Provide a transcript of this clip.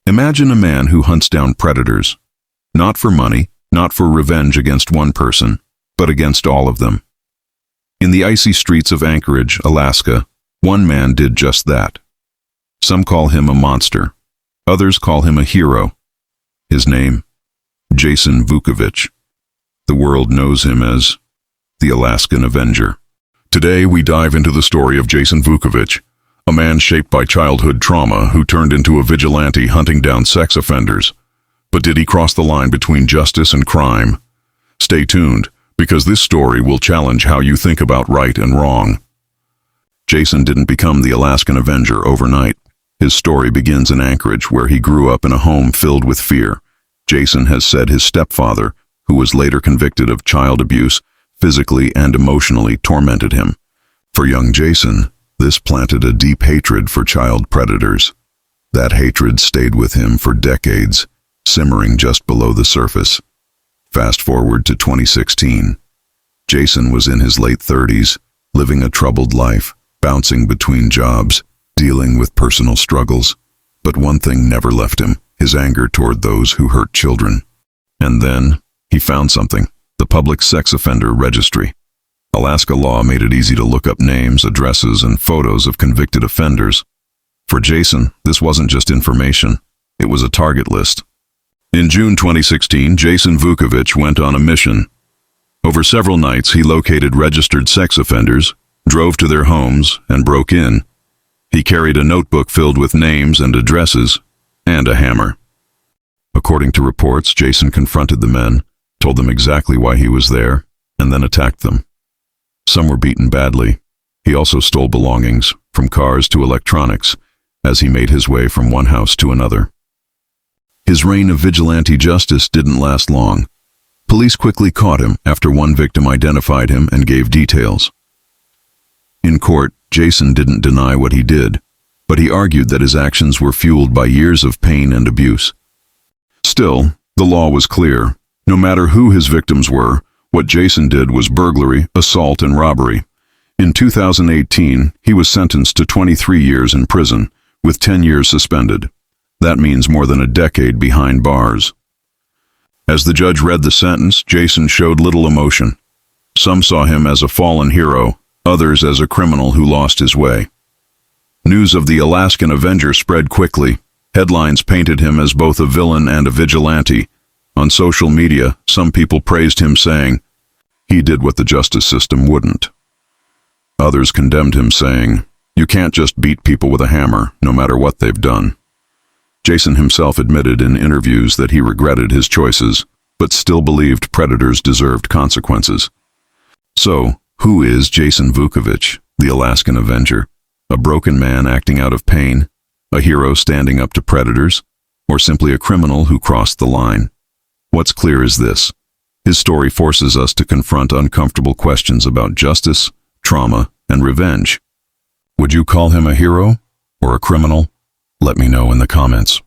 Imagine a man who hunts down predators, not for money, not for revenge against one person, but against all of them. In the icy streets of Anchorage, Alaska, one man did just that. Some call him a monster. Others call him a hero. His name? Jason Vukovich. The world knows him as the Alaskan Avenger. Today we dive into the story of Jason Vukovich, a man shaped by childhood trauma who turned into a vigilante hunting down sex offenders. But did he cross the line between justice and crime? Stay tuned, because this story will challenge how you think about right and wrong. Jason didn't become the Alaskan Avenger overnight. His story begins in Anchorage, where he grew up in a home filled with fear. Jason has said his stepfather, who was later convicted of child abuse, physically and emotionally tormented him. For young Jason, this planted a deep hatred for child predators. That hatred stayed with him for decades, simmering just below the surface. Fast forward to 2016. Jason was in his late 30s, living a troubled life, bouncing between jobs, dealing with personal struggles. But one thing never left him, his anger toward those who hurt children. And then, he found something: the Public Sex Offender Registry. Alaska law made it easy to look up names, addresses, and photos of convicted offenders. For Jason, this wasn't just information, it was a target list. In June 2016, Jason Vukovich went on a mission. Over several nights, he located registered sex offenders, drove to their homes, and broke in. He carried a notebook filled with names and addresses, and a hammer. According to reports, Jason confronted the men, told them exactly why he was there, and then attacked them. Some were beaten badly. He also stole belongings, from cars to electronics, as he made his way from one house to another. His reign of vigilante justice didn't last long. Police quickly caught him after one victim identified him and gave details. In court, Jason didn't deny what he did, but he argued that his actions were fueled by years of pain and abuse. Still, the law was clear. No matter who his victims were, what Jason did was burglary, assault, and robbery. In 2018, he was sentenced to 23 years in prison, with 10 years suspended. That means more than a decade behind bars. As the judge read the sentence, Jason showed little emotion. Some saw him as a fallen hero, others as a criminal who lost his way. News of the Alaskan Avenger spread quickly. Headlines painted him as both a villain and a vigilante. On social media, some people praised him, saying, "He did what the justice system wouldn't." Others condemned him, saying, "You can't just beat people with a hammer, no matter what they've done." Jason himself admitted in interviews that he regretted his choices, but still believed predators deserved consequences. So, who is Jason Vukovich, the Alaskan Avenger? A broken man acting out of pain? A hero standing up to predators? Or simply a criminal who crossed the line? What's clear is this: his story forces us to confront uncomfortable questions about justice, trauma, and revenge. Would you call him a hero or a criminal? Let me know in the comments.